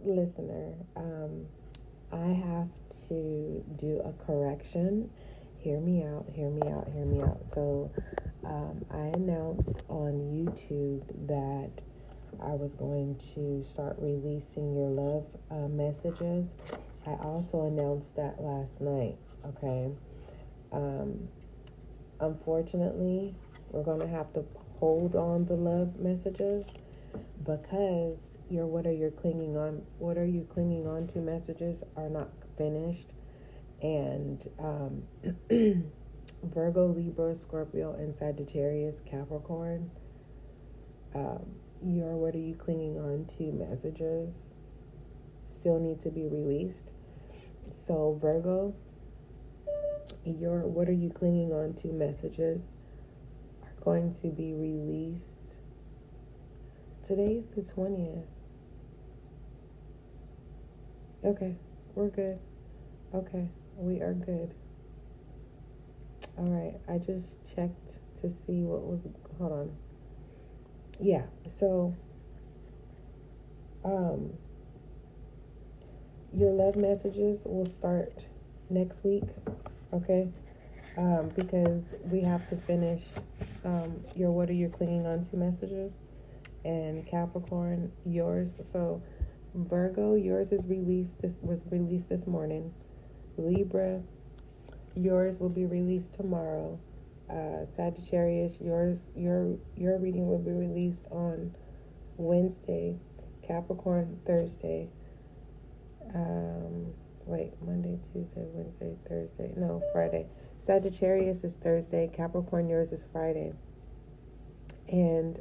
Listener, I have to do a correction. Hear me out, hear me out, hear me out. So, I announced on YouTube that I was going to start releasing your love messages. I also announced that last night, okay? Um, Unfortunately, we're going to have to hold on the love messages because your what are you clinging on to messages are not finished. And Virgo, Libra, Scorpio, and Sagittarius, Capricorn, um, your what are you clinging on to messages still need to be released. So Virgo, your what are you clinging on to messages are going to be released. Today's the 20th. Okay, we're good. Okay, we are good. All right, I just checked to see what was. Hold on. Yeah, so um, your love messages will start next week, okay? Because we have to finish your what are you clinging on to messages, and Capricorn, yours. So Virgo, yours is released. This was released this morning. Libra, yours will be released tomorrow. Sagittarius, your reading will be released on Wednesday. Capricorn, Thursday. Monday, Tuesday, Wednesday, Thursday. No, Friday. Sagittarius is Thursday. Capricorn, yours is Friday. And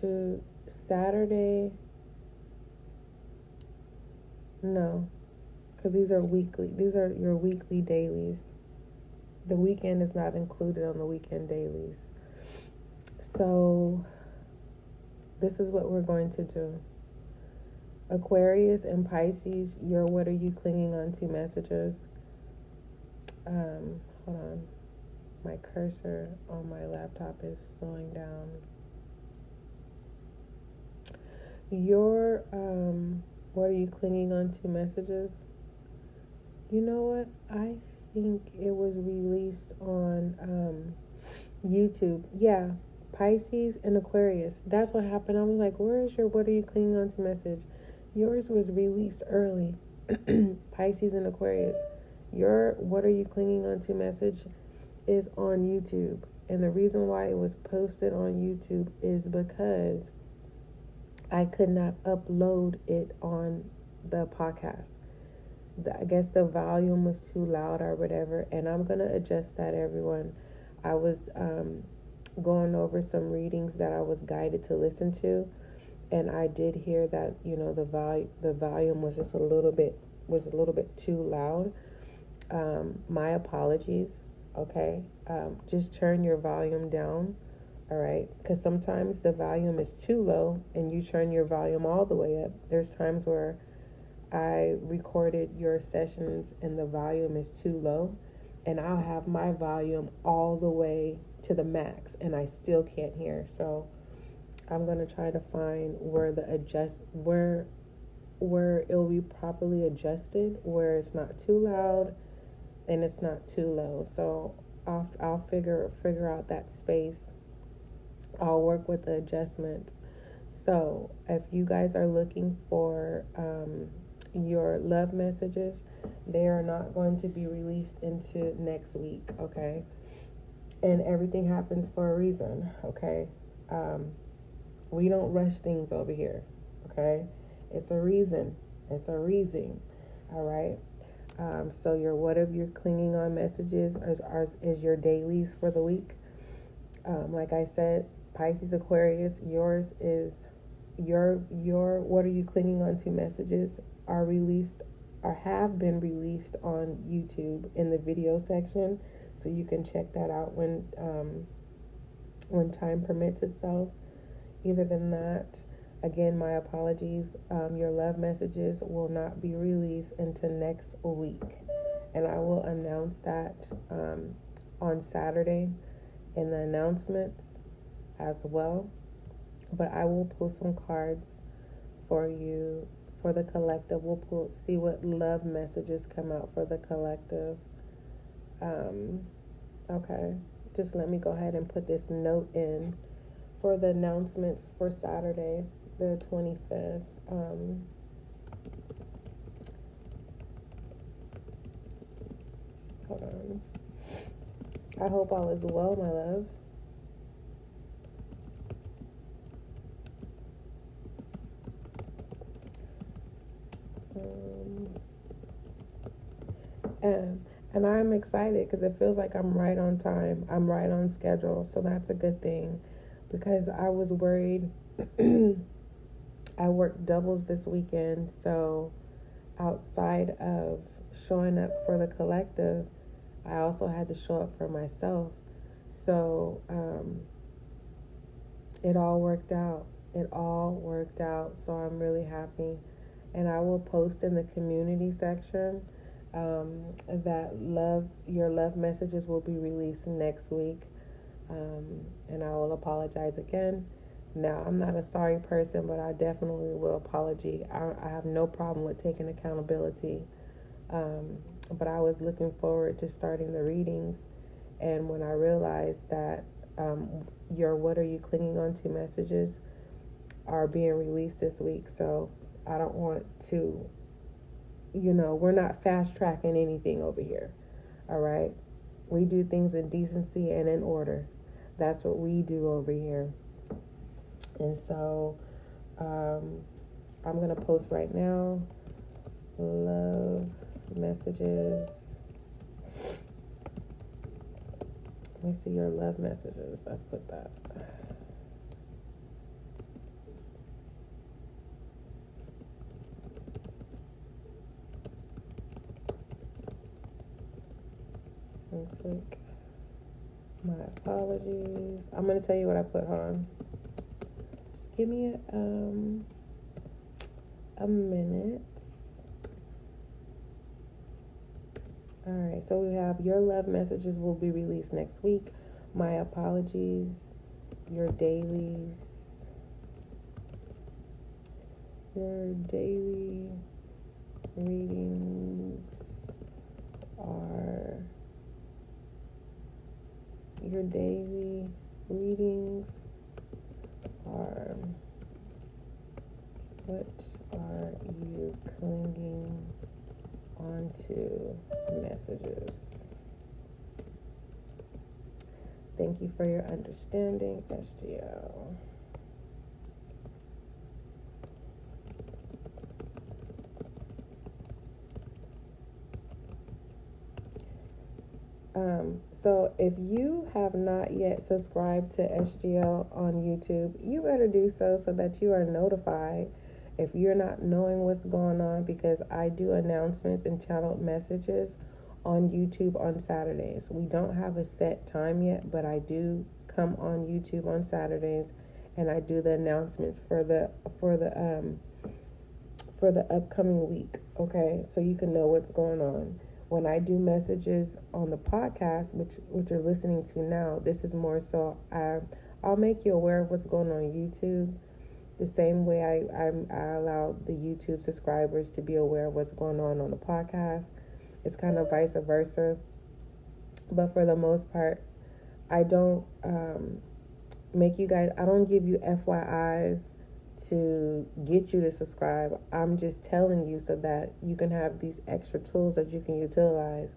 to Saturday, no, because these are weekly. These are your weekly dailies. The weekend is not included on the weekend dailies. So this is what we're going to do. Aquarius and Pisces, your what are you clinging on to messages. Hold on. My cursor on my laptop is slowing down. Your what are you clinging on to messages? You know what? I think it was released on YouTube. Yeah, Pisces and Aquarius. That's what happened. I was like, where is your what are you clinging on to message? Yours was released early. Pisces and Aquarius. Your what are you clinging on to message is on YouTube. And the reason why it was posted on YouTube is because I could not upload it on the podcast. I guess the volume was too loud or whatever, and I'm going to adjust that, everyone. I was going over some readings that I was guided to listen to, and I did hear that, the volume was just a little bit too loud. My apologies, okay? Just turn your volume down. All right, because sometimes the volume is too low and you turn your volume all the way up. There's times where I recorded your sessions and the volume is too low, and I'll have my volume all the way to the max and I still can't hear. So I'm going to try to find where it'll be properly adjusted, where it's not too loud and it's not too low. So I'll figure out that space. I'll work with the adjustments. So if you guys are looking for your love messages, they are not going to be released into next week, okay? And everything happens for a reason, okay? We don't rush things over here, okay? It's a reason. All right? So your what if you're clinging on messages is your dailies for the week. Like I said, Pisces, Aquarius, yours is your what are you clinging on to messages are released or have been released on YouTube in the video section, so you can check that out when time permits itself. Other than that, again, my apologies. Your love messages will not be released until next week, and I will announce that on Saturday in the announcements as well. But I will pull some cards for you for the collective. We'll see what love messages come out for the collective. Okay, just let me go ahead and put this note in for the announcements for Saturday, the 25th. Hold on. I hope all is well, my love. And I'm excited because it feels like I'm right on time. I'm right on schedule. So that's a good thing, because I was worried. I worked doubles this weekend. So outside of showing up for the collective, I also had to show up for myself. So it all worked out. It all worked out. So I'm really happy. And I will post in the community section that your love messages will be released next week. And I will apologize again. Now, I'm not a sorry person, but I definitely will apologize. I have no problem with taking accountability. But I was looking forward to starting the readings. And when I realized that your what are you clinging on to messages are being released this week. So I don't want to, we're not fast tracking anything over here. All right. We do things in decency and in order. That's what we do over here. And so I'm going to post right now. Love messages. Let me see your love messages. Let's put that. Next week. My apologies. I'm going to tell you what I put. Hold on. Just give me a minute. All right. So we have your love messages will be released next week. My apologies. Your dailies. Your daily readings are... Your daily readings are... What are you clinging onto messages? Thank you for your understanding, SGL. So if you have not yet subscribed to SGL on YouTube, you better do so that you are notified if you're not knowing what's going on, because I do announcements and channeled messages on YouTube on Saturdays. We don't have a set time yet, but I do come on YouTube on Saturdays and I do the announcements for the upcoming week. Okay, so you can know what's going on. When I do messages on the podcast, which you're listening to now, this is more so I'll make you aware of what's going on YouTube, the same way I allow the YouTube subscribers to be aware of what's going on the podcast. It's kind of vice versa. But for the most part, I don't make you guys, I don't give you FYIs to get you to subscribe. I'm just telling you so that you can have these extra tools that you can utilize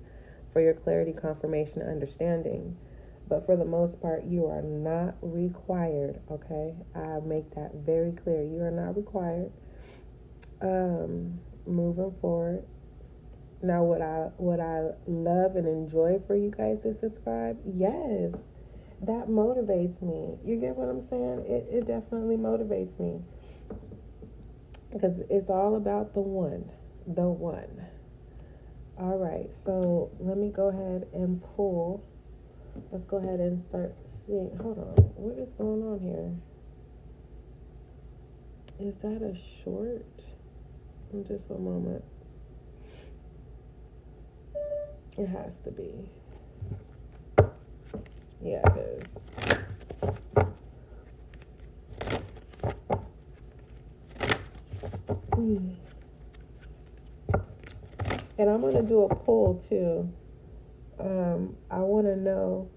for your clarity, confirmation, and understanding. But for the most part, you are not required, okay? I make that very clear. You are not required. Moving forward. Now, would I love and enjoy for you guys to subscribe? Yes. That motivates me. You get what I'm saying? It definitely motivates me. Because it's all about the one. The one. All right. So let me go ahead and pull. Let's go ahead and start seeing. Hold on. What is going on here? Is that a short? Just a moment. It has to be. Yeah, it is. And I'm going to do a poll too. I want to know,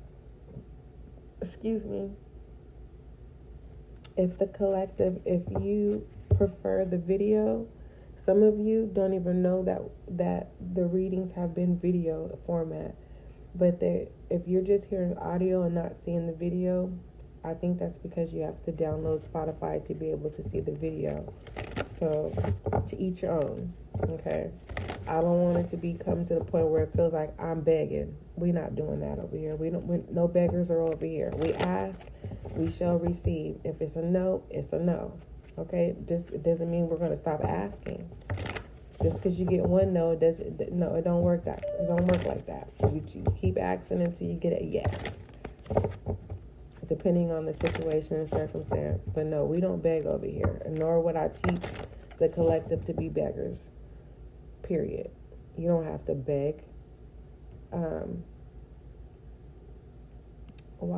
excuse me, if the collective, if you prefer the video. Some of you don't even know that the readings have been video format. But if you're just hearing audio and not seeing the video, I think that's because you have to download Spotify to be able to see the video. So, to each your own, okay? I don't want it to come to the point where it feels like I'm begging. We're not doing that over here. No beggars are over here. We ask, we shall receive. If it's a no, it's a no. Okay? It doesn't mean we're going to stop asking. Just because you get one no, it don't work like that. You keep asking until you get a yes, depending on the situation and circumstance. But no, we don't beg over here, nor would I teach the collective to be beggars. Period. You don't have to beg. Why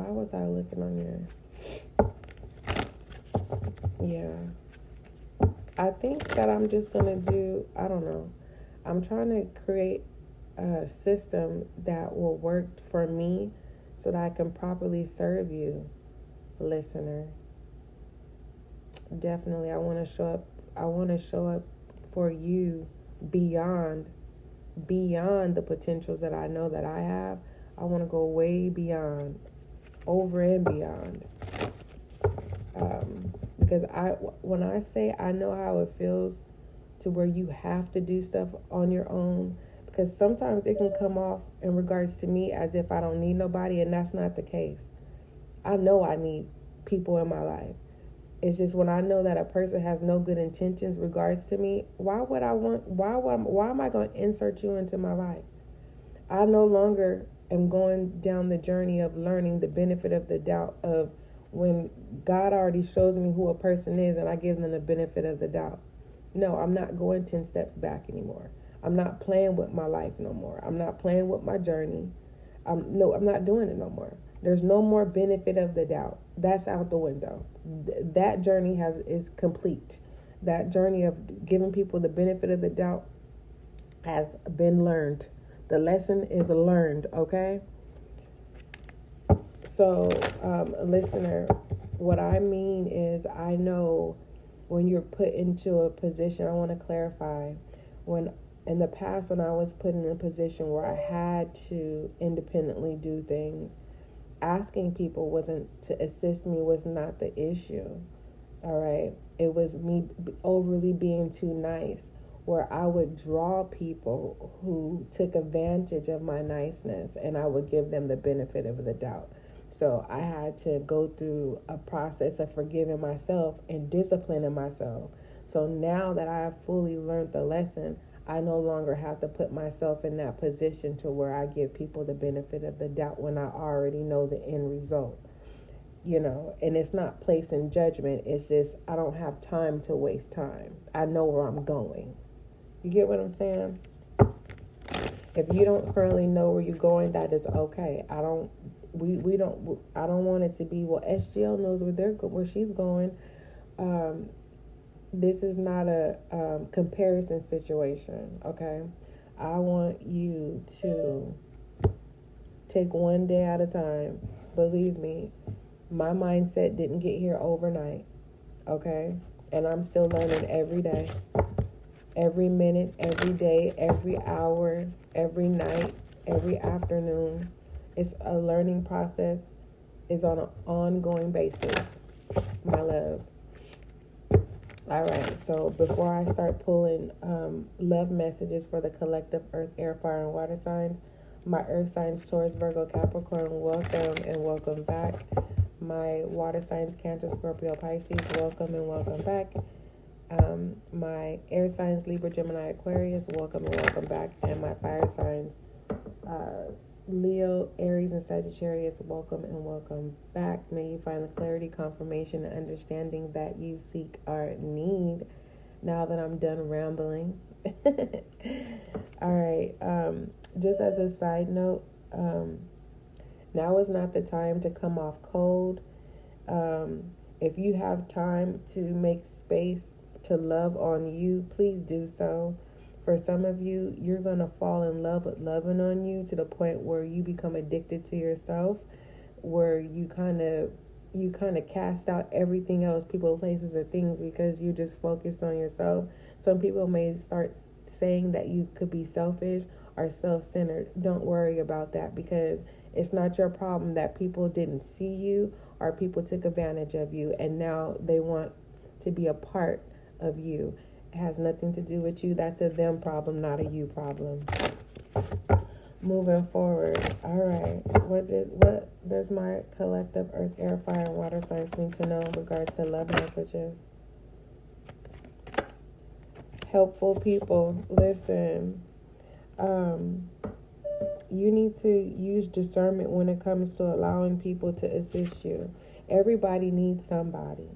was I looking on there? Yeah. I think that I'm just going to do, I don't know. I'm trying to create a system that will work for me so that I can properly serve you, listener. Definitely, I want to show up for you beyond the potentials that I know that I have. I want to go way beyond, over and beyond. Because when I say I know how it feels to where you have to do stuff on your own, because sometimes it can come off in regards to me as if I don't need nobody, and that's not the case. I know I need people in my life. It's just when I know that a person has no good intentions regards to me, why am I going to insert you into my life? I no longer am going down the journey of learning the benefit of the doubt of when God already shows me who a person is and I give them the benefit of the doubt. No, I'm not going 10 steps back anymore. I'm not playing with my life no more. I'm not playing with my journey. I'm not doing it no more. There's no more benefit of the doubt. That's out the window. That journey is complete. That journey of giving people the benefit of the doubt has been learned. The lesson is learned, okay? So, listener, what I mean is I know when you're put into a position, I want to clarify, when in the past when I was put in a position where I had to independently do things, asking people to assist me was not the issue, all right? It was me overly being too nice, where I would draw people who took advantage of my niceness and I would give them the benefit of the doubt. So I had to go through a process of forgiving myself and disciplining myself. So now that I have fully learned the lesson, I no longer have to put myself in that position to where I give people the benefit of the doubt when I already know the end result. And it's not placing judgment. It's just I don't have time to waste time. I know where I'm going. You get what I'm saying? If you don't currently know where you're going, that is okay. I don't want it to be, well, SGL knows where she's going. This is not a comparison situation, okay? I want you to take one day at a time. Believe me, my mindset didn't get here overnight, okay? And I'm still learning every day, every minute, every day, every hour, every night, every afternoon. It's a learning process. It's on an ongoing basis, my love. All right, so before I start pulling love messages for the collective earth, air, fire, and water signs, my earth signs, Taurus, Virgo, Capricorn, welcome and welcome back. My water signs, Cancer, Scorpio, Pisces, welcome and welcome back. My air signs, Libra, Gemini, Aquarius, welcome and welcome back. And my fire signs, Leo, Aries, and Sagittarius, welcome and welcome back. May you find the clarity, confirmation, and understanding that you seek or need. Now that I'm done rambling. All right. Just as a side note, now is not the time to come off cold. If you have time to make space to love on you, please do so. For some of you, you're going to fall in love with loving on you to the point where you become addicted to yourself, where you kind of cast out everything else, people, places, or things, because you just focus on yourself. Some people may start saying that you could be selfish or self-centered. Don't worry about that, because it's not your problem that people didn't see you or people took advantage of you and now they want to be a part of you. It has nothing to do with you. That's a them problem, not a you problem. Moving forward. All right. What does my collective earth, air, fire, and water signs need to know in regards to love messages? Helpful people, listen. You need to use discernment when it comes to allowing people to assist you. Everybody needs somebody.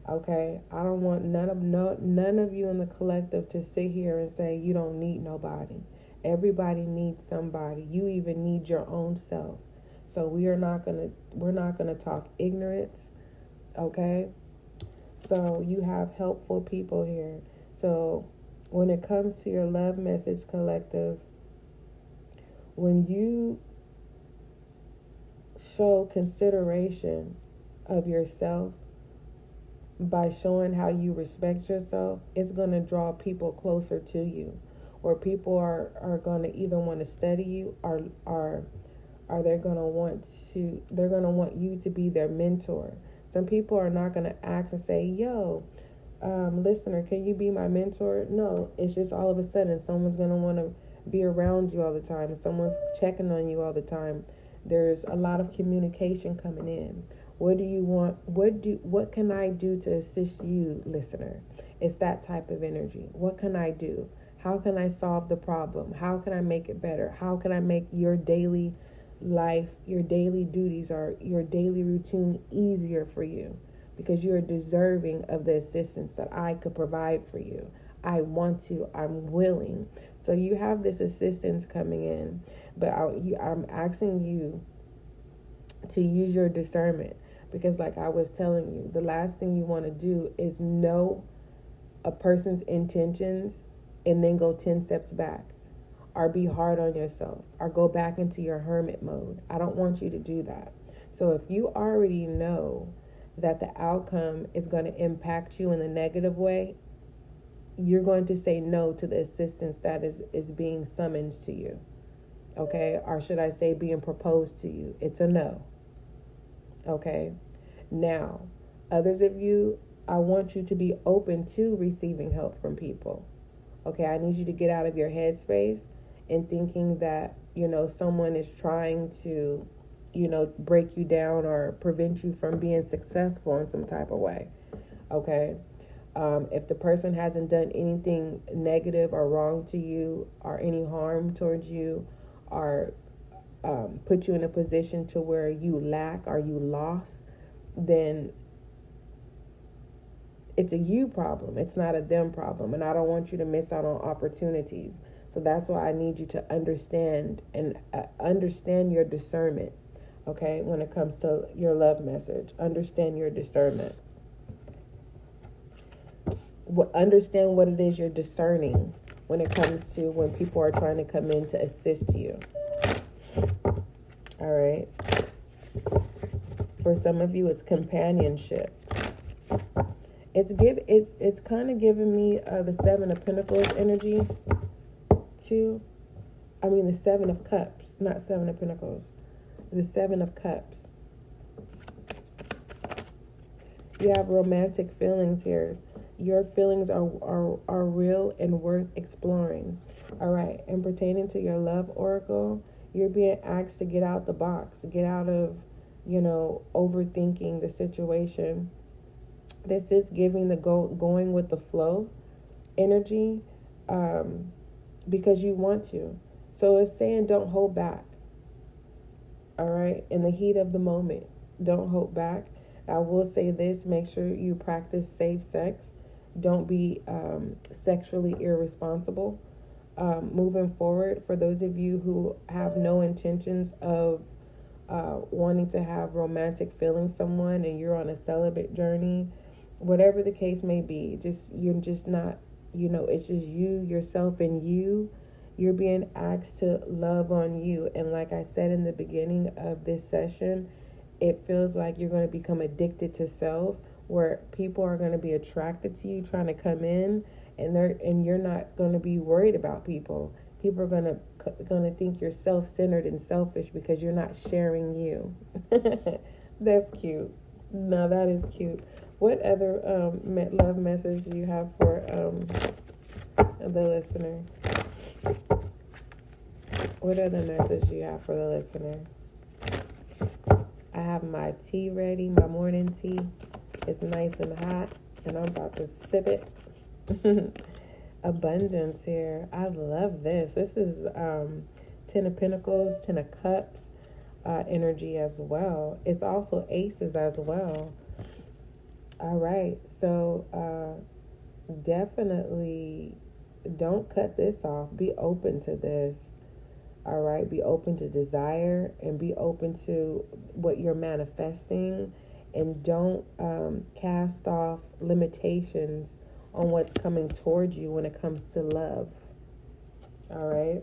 Okay? I don't want none of you in the collective to sit here and say you don't need nobody. Everybody needs somebody. You even need your own self. So we're not gonna talk ignorance. Okay? So you have helpful people here. So when it comes to your love message collective, when you show consideration of yourself by showing how you respect yourself, it's going to draw people closer to you, or people are going to either want to study you or they're going to want you to be their mentor. Some people are not going to ask and say, yo, listener, can you be my mentor? No, it's just all of a sudden someone's going to want to be around you all the time. Someone's checking on you all the time. There's a lot of communication coming in. What do you want? What can I do to assist you, listener? It's that type of energy. What can I do? How can I solve the problem? How can I make it better? How can I make your daily life, your daily duties, or your daily routine easier for you? Because you're deserving of the assistance that I could provide for you. I want to, I'm willing. So you have this assistance coming in, but I'm asking you to use your discernment, because like I was telling you, the last thing you want to do is know a person's intentions and then go 10 steps back, or be hard on yourself, or go back into your hermit mode. I don't want you to do that. So if you already know that the outcome is going to impact you in a negative way, you're going to say no to the assistance that is being summoned to you. Okay? Or should I say being proposed to you? It's a no. Okay? Now, others of you, I want you to be open to receiving help from people. Okay? I need you to get out of your headspace and thinking that, someone is trying to, break you down or prevent you from being successful in some type of way. Okay? If the person hasn't done anything negative or wrong to you, or any harm towards you, or put you in a position to where you lack or you lost, then it's a you problem. It's not a them problem. And I don't want you to miss out on opportunities. So that's why I need you to understand your discernment. Okay, when it comes to your love message, understand your discernment. Understand what it is you're discerning when it comes to when people are trying to come in to assist you. All right. For some of you, it's companionship. It's kind of giving me the Seven of Pentacles energy too. I mean the Seven of Cups, not Seven of Pentacles. The Seven of Cups. You have romantic feelings here. Your feelings are real and worth exploring. All right. And pertaining to your love oracle, you're being asked to get out the box, get out of, overthinking the situation. This is giving the going with the flow energy, because you want to. So it's saying don't hold back. All right. In the heat of the moment, don't hold back. I will say this, make sure you practice safe sex. Don't be sexually irresponsible. Moving forward, for those of you who have no intentions of wanting to have romantic feelings someone and you're on a celibate journey, whatever the case may be. You're just not, it's just you, yourself, and you're being asked to love on you. And like I said in the beginning of this session, it feels like you're going to become addicted to self, where people are going to be attracted to you, trying to come in, and you're not going to be worried about people. People are going to think you're self-centered and selfish because you're not sharing you. That's cute. No, that is cute. What other love message do you have for the listener? What other message do you have for the listener? I have my tea ready, my morning tea. It's nice and hot, and I'm about to sip it. Abundance here. I love this. This is Ten of Pentacles, Ten of Cups energy as well. It's also aces as well. All right. So definitely don't cut this off. Be open to this. All right. Be open to desire and be open to what you're manifesting. And don't cast off limitations on what's coming towards you when it comes to love. All right.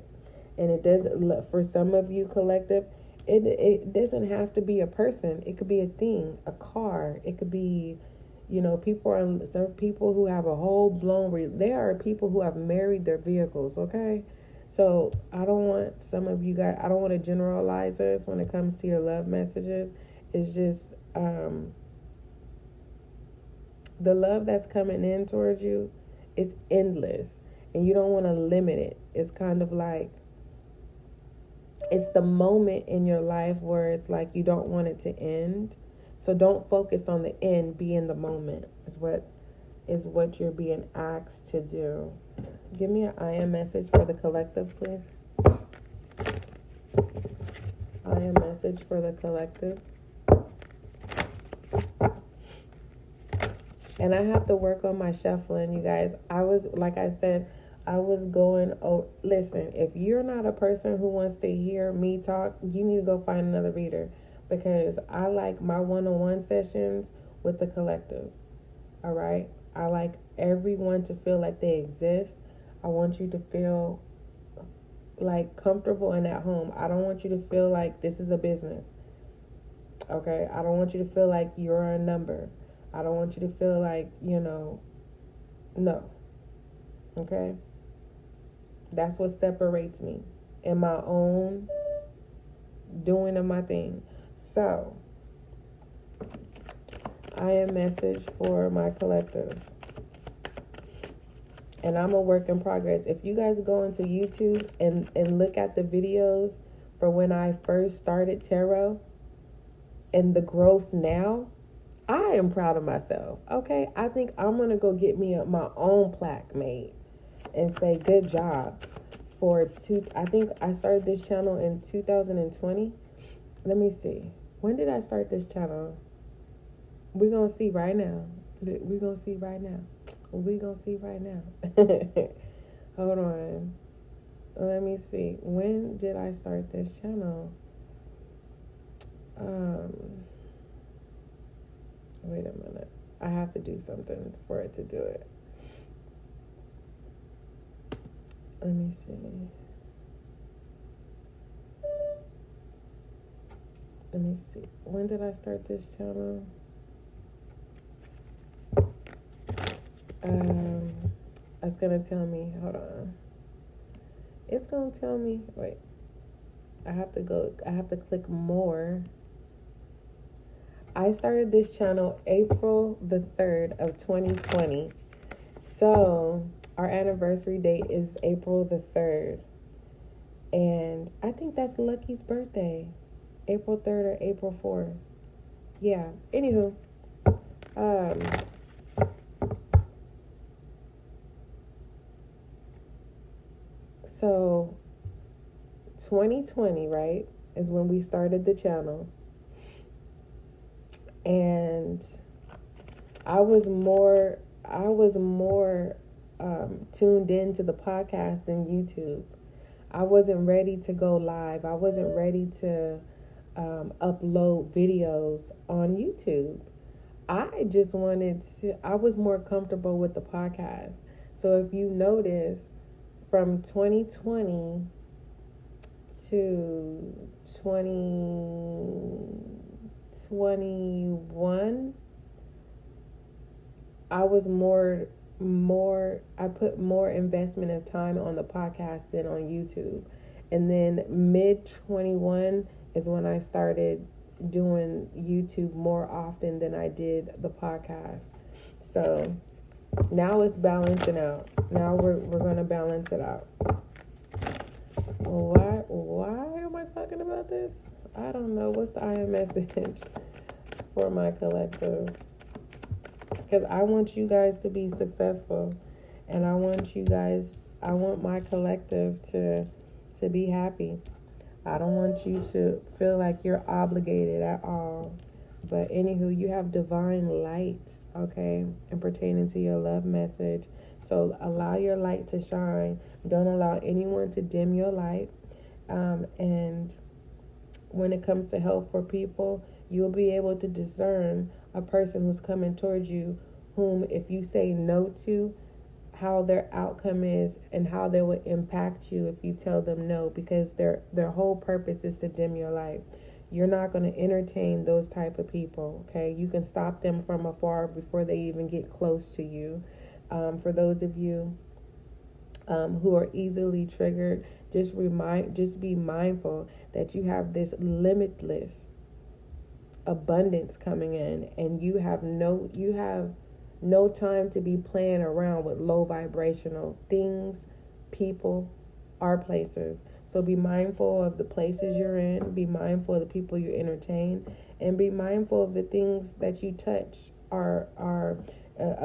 And it does, for some of you, collective, it doesn't have to be a person. It could be a thing, a car. It could be, some people who have a whole blown, there are people who have married their vehicles. Okay. So I don't want some of you guys, I don't want to generalize this when it comes to your love messages. It's just, the love that's coming in towards you is endless, and you don't want to limit it. It's kind of like, it's the moment in your life where it's like you don't want it to end. So don't focus on the end, be in the moment is what you're being asked to do. Give me an I am message for the collective, please. I am message for the collective. And I have to work on my shuffling, you guys. I was going, listen, if you're not a person who wants to hear me talk, you need to go find another reader, because I like my one-on-one sessions with the collective. All right. I like everyone to feel like they exist. I want you to feel like comfortable and at home. I don't want you to feel like this is a business. Okay. I don't want you to feel like you're a number. I don't want you to feel like, no. Okay? That's what separates me in my own doing of my thing. So, I am message for my collective. And I'm a work in progress. If you guys go into YouTube and look at the videos for when I first started tarot and the growth now, I am proud of myself. Okay, I think I'm going to go get me my own plaque made and say good job I think I started this channel in 2020. Let me see. When did I start this channel? We're going to see right now. We're going to see right now. Hold on. Let me see. When did I start this channel? Wait a minute. I have to do something for it to do it. Let me see. When did I start this channel? It's going to tell me. Hold on. It's going to tell me. Wait. I have to click more. I started this channel April the 3rd of 2020. So our anniversary date is April the 3rd. And I think that's Lucky's birthday. April 3rd or April 4th. Yeah. Anywho. So 2020, right, is when we started the channel. And I was more tuned into the podcast than YouTube. I wasn't ready to go live. I wasn't ready to upload videos on YouTube. I just wanted to, I was more comfortable with the podcast. So if you notice, from 2020 to 2021, I was I put more investment of time on the podcast than on YouTube. And then mid 21 is when I started doing YouTube more often than I did the podcast. So now it's balancing out. Now we're gonna balance it out. Why am I talking about this? I don't know. What's the I am message for my collective? Because I want you guys to be successful, and I want my collective to be happy. I don't want you to feel like you're obligated at all. But anywho, you have divine light, okay, and pertaining to your love message. So allow your light to shine. Don't allow anyone to dim your light. And when it comes to help for people, you'll be able to discern a person who's coming towards you, whom if you say no to, how their outcome is and how they will impact you if you tell them no, because their whole purpose is to dim your light. You're not going to entertain those type of people, okay? You can stop them from afar before they even get close to you. For those of you who are easily triggered, just be mindful that you have this limitless abundance coming in, and you have no time to be playing around with low vibrational things, people, or places. So be mindful of the places you're in, be mindful of the people you entertain, and be mindful of the things that you touch,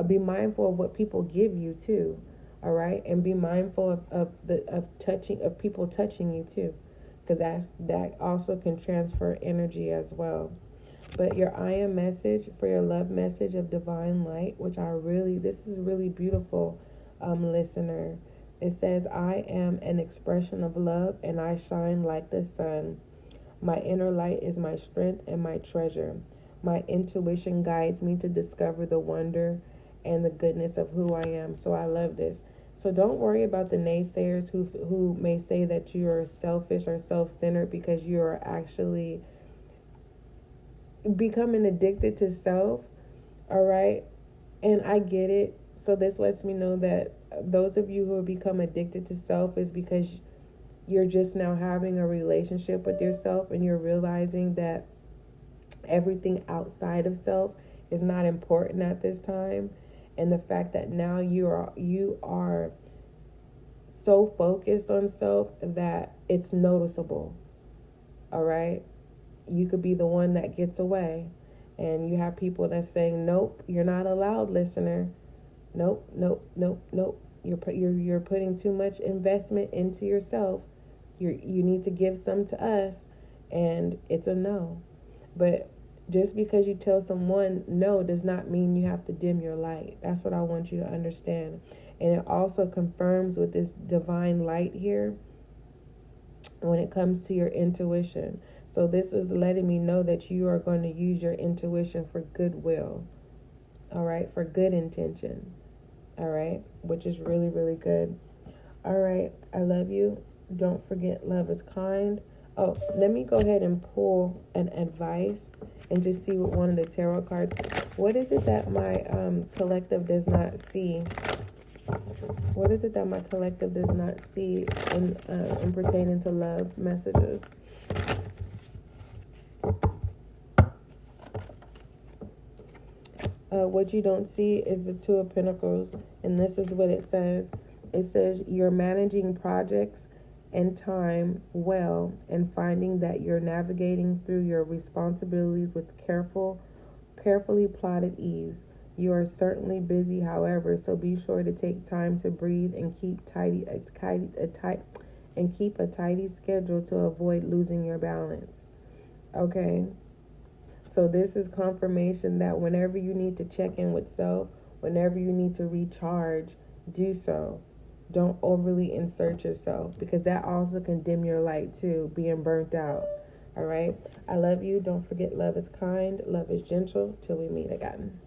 be mindful of what people give you too. All right, and be mindful of people touching you too, because that also can transfer energy as well. But your I am message for your love message of divine light, which this is really beautiful, listener. It says, I am an expression of love and I shine like the sun. My inner light is my strength and my treasure. My intuition guides me to discover the wonder and the goodness of who I am. So I love this. So don't worry about the naysayers who may say that you are selfish or self-centered, because you are actually becoming addicted to self. All right, and I get it. So this lets me know that those of you who have become addicted to self is because you're just now having a relationship with yourself, and you're realizing that everything outside of self is not important at this time. And the fact that now you are so focused on self that it's noticeable. All right, you could be the one that gets away, and you have people that's saying, nope, you're not allowed, listener. Nope. You're putting too much investment into yourself. You need to give some to us, and it's a no. But just because you tell someone no does not mean you have to dim your light. That's what I want you to understand. And it also confirms with this divine light here when it comes to your intuition. So this is letting me know that you are going to use your intuition for goodwill. All right, for good intention. All right, which is really, really good. All right, I love you. Don't forget, love is kind. Oh, let me go ahead and pull an advice and just see what one of the tarot cards. What is it that my collective does not see? What is it that my collective does not see in pertaining to love messages? What you don't see is the Two of Pentacles, and this is what it says. It says you're managing projects and time well, and finding that you're navigating through your responsibilities with carefully plotted ease. You are certainly busy, however, so be sure to take time to breathe and keep a tidy schedule to avoid losing your balance. Okay? So this is confirmation that whenever you need to check in with self, whenever you need to recharge, do so. Don't overly insert yourself, because that also can dim your light too, being burnt out. All right. I love you. Don't forget, love is kind, love is gentle. Till we meet again.